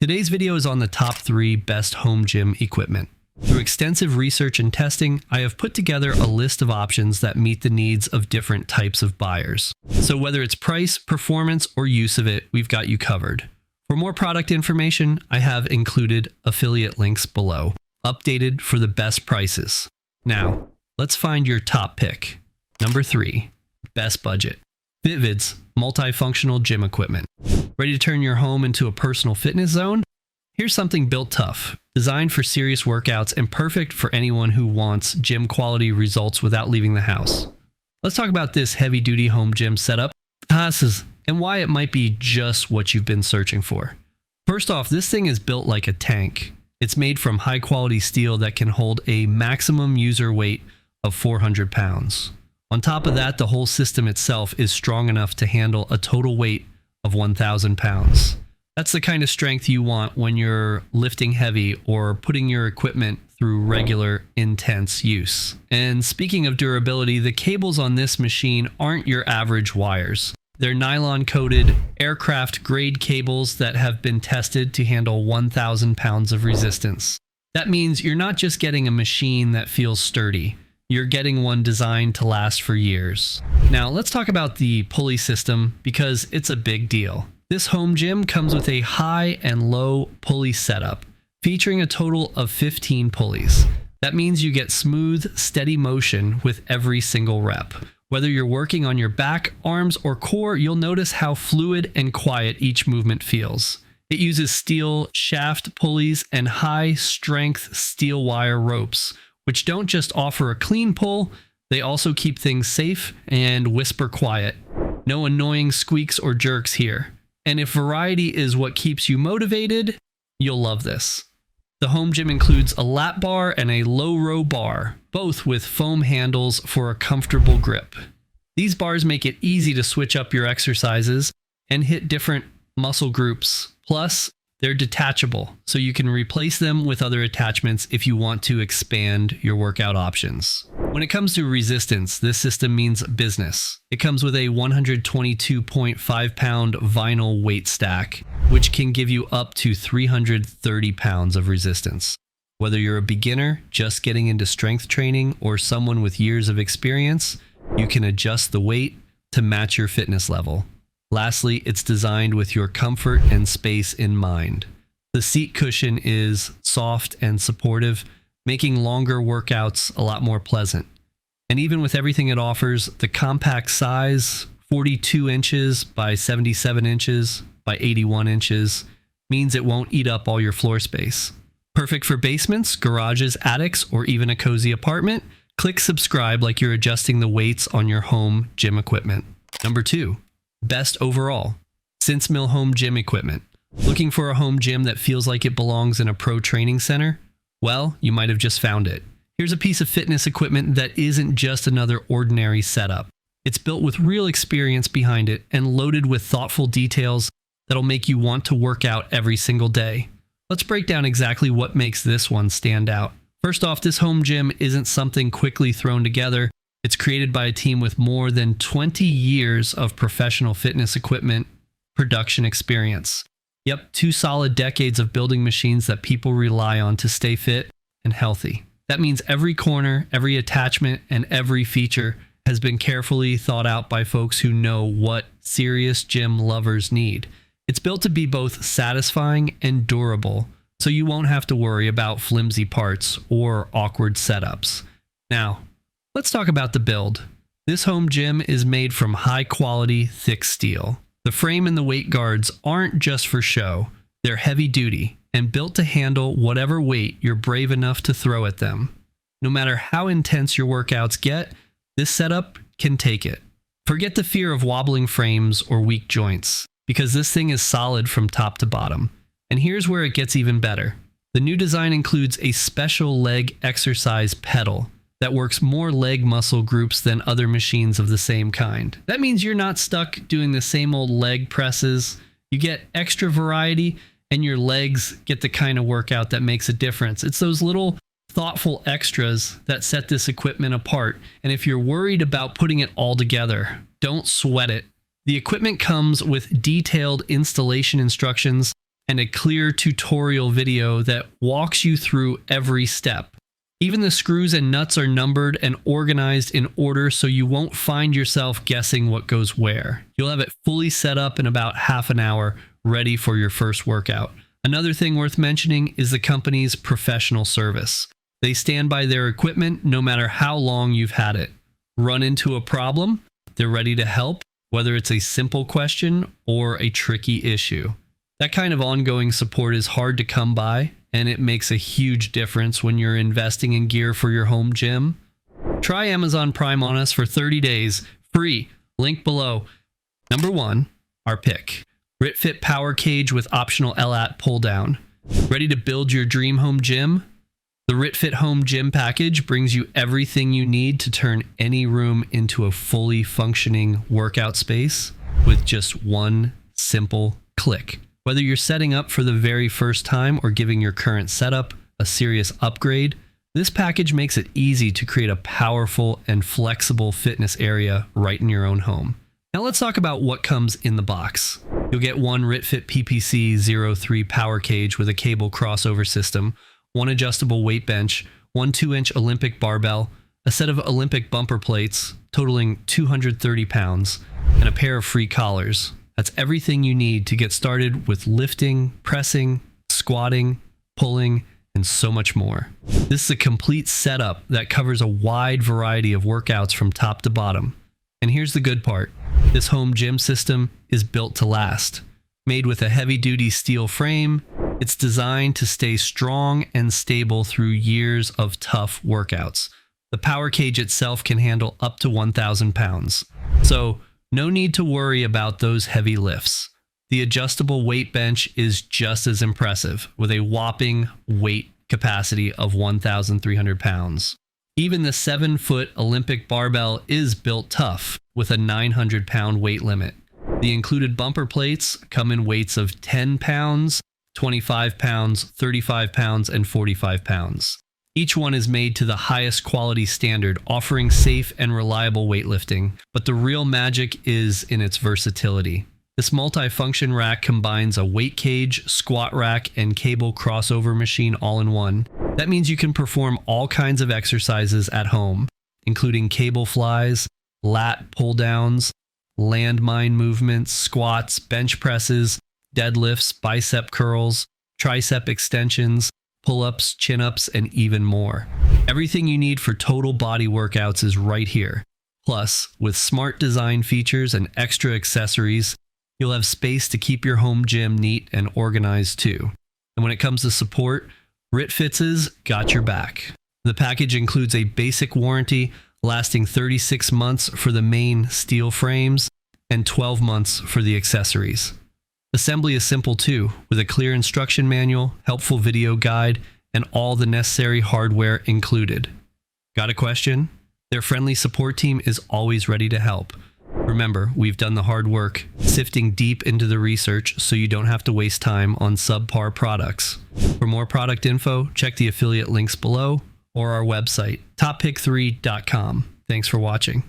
Today's video is on the top 3 best home gym equipment. Through extensive research and testing, I have put together a list of options that meet the needs of different types of buyers. So whether it's price, performance, or use of it, we've got you covered. For more product information, I have included affiliate links below, updated for the best prices. Now, let's find your top pick. Number 3, best budget. Fitvid's multifunctional gym equipment. Ready to turn your home into a personal fitness zone? Here's something built tough, designed for serious workouts and perfect for anyone who wants gym quality results without leaving the house. Let's talk about this heavy-duty home gym setup and why it might be just what you've been searching for. First off, this thing is built like a tank. It's made from high-quality steel that can hold a maximum user weight of 400 pounds. On top of that, the whole system itself is strong enough to handle a total weight of 1,000 pounds. That's the kind of strength you want when you're lifting heavy or putting your equipment through regular, intense use. And speaking of durability, the cables on this machine aren't your average wires. They're nylon-coated, aircraft-grade cables that have been tested to handle 1,000 pounds of resistance. That means you're not just getting a machine that feels sturdy. You're getting one designed to last for years. Now, let's talk about the pulley system because it's a big deal. This home gym comes with a high and low pulley setup, featuring a total of 15 pulleys. That means you get smooth, steady motion with every single rep. Whether you're working on your back, arms, or core, you'll notice how fluid and quiet each movement feels. It uses steel shaft pulleys and high-strength steel wire ropes, which don't just offer a clean pull, they also keep things safe and whisper quiet. No annoying squeaks or jerks here. And if variety is what keeps you motivated, you'll love this. The home gym includes a lap bar and a low row bar, both with foam handles for a comfortable grip. These bars make it easy to switch up your exercises and hit different muscle groups. Plus, they're detachable, so you can replace them with other attachments if you want to expand your workout options. When it comes to resistance, this system means business. It comes with a 122.5 pound vinyl weight stack, which can give you up to 330 pounds of resistance. Whether you're a beginner just getting into strength training or someone with years of experience, you can adjust the weight to match your fitness level. Lastly, it's designed with your comfort and space in mind. The seat cushion is soft and supportive, making longer workouts a lot more pleasant. And even with everything it offers, the compact size, 42 inches by 77 inches by 81 inches, means it won't eat up all your floor space. Perfect for basements, garages, attics, or even a cozy apartment. Click subscribe like you're adjusting the weights on your home gym equipment. Number 2. Best overall, SenseMill home gym equipment. Looking for a home gym that feels like it belongs in a pro training center? Well, you might have just found it. Here's a piece of fitness equipment that isn't just another ordinary setup. It's built with real experience behind it and loaded with thoughtful details that'll make you want to work out every single day. Let's break down exactly what makes this one stand out. First off, this home gym isn't something quickly thrown together. It's created by a team with more than 20 years of professional fitness equipment production experience. Yep, 2 solid decades of building machines that people rely on to stay fit and healthy. That means every corner, every attachment, and every feature has been carefully thought out by folks who know what serious gym lovers need. It's built to be both satisfying and durable, so you won't have to worry about flimsy parts or awkward setups. Now, let's talk about the build. This home gym is made from high-quality, thick steel. The frame and the weight guards aren't just for show. They're heavy-duty and built to handle whatever weight you're brave enough to throw at them. No matter how intense your workouts get, this setup can take it. Forget the fear of wobbling frames or weak joints, because this thing is solid from top to bottom. And here's where it gets even better. The new design includes a special leg exercise pedal that works more leg muscle groups than other machines of the same kind. That means you're not stuck doing the same old leg presses. You get extra variety, and your legs get the kind of workout that makes a difference. It's those little thoughtful extras that set this equipment apart. And if you're worried about putting it all together, don't sweat it. The equipment comes with detailed installation instructions and a clear tutorial video that walks you through every step. Even the screws and nuts are numbered and organized in order so you won't find yourself guessing what goes where. You'll have it fully set up in about half an hour, ready for your first workout. Another thing worth mentioning is the company's professional service. They stand by their equipment no matter how long you've had it. Run into a problem, they're ready to help, whether it's a simple question or a tricky issue. That kind of ongoing support is hard to come by, and it makes a huge difference when you're investing in gear for your home gym. Try Amazon Prime on us for 30 days, free, link below. Number 1, our pick. RitFit Power Cage with optional LAT pull down. Ready to build your dream home gym? The RitFit Home Gym Package brings you everything you need to turn any room into a fully functioning workout space with just one simple click. Whether you're setting up for the very first time or giving your current setup a serious upgrade, this package makes it easy to create a powerful and flexible fitness area right in your own home. Now let's talk about what comes in the box. You'll get one RitFit PPC-03 power cage with a cable crossover system, one adjustable weight bench, one 2-inch Olympic barbell, a set of Olympic bumper plates totaling 230 pounds, and a pair of free collars. That's everything you need to get started with lifting, pressing, squatting, pulling, and so much more. This is a complete setup that covers a wide variety of workouts from top to bottom. And here's the good part. This home gym system is built to last. Made with a heavy-duty steel frame, it's designed to stay strong and stable through years of tough workouts. The power cage itself can handle up to 1,000 pounds. So, no need to worry about those heavy lifts. The adjustable weight bench is just as impressive, with a whopping weight capacity of 1,300 pounds. Even the 7-foot Olympic barbell is built tough, with a 900-pound weight limit. The included bumper plates come in weights of 10 pounds, 25 pounds, 35 pounds, and 45 pounds. Each one is made to the highest quality standard, offering safe and reliable weightlifting, but the real magic is in its versatility. This multi-function rack combines a weight cage, squat rack, and cable crossover machine all in one. That means you can perform all kinds of exercises at home, including cable flies, lat pull-downs, landmine movements, squats, bench presses, deadlifts, bicep curls, tricep extensions, pull-ups, chin-ups, and even more. Everything you need for total body workouts is right here. Plus, with smart design features and extra accessories, you'll have space to keep your home gym neat and organized too. And when it comes to support, RitFit's got your back. The package includes a basic warranty lasting 36 months for the main steel frames and 12 months for the accessories. Assembly is simple too, with a clear instruction manual, helpful video guide, and all the necessary hardware included. Got a question? Their friendly support team is always ready to help. Remember, we've done the hard work, sifting deep into the research so you don't have to waste time on subpar products. For more product info, check the affiliate links below or our website, toppick3.com. Thanks for watching.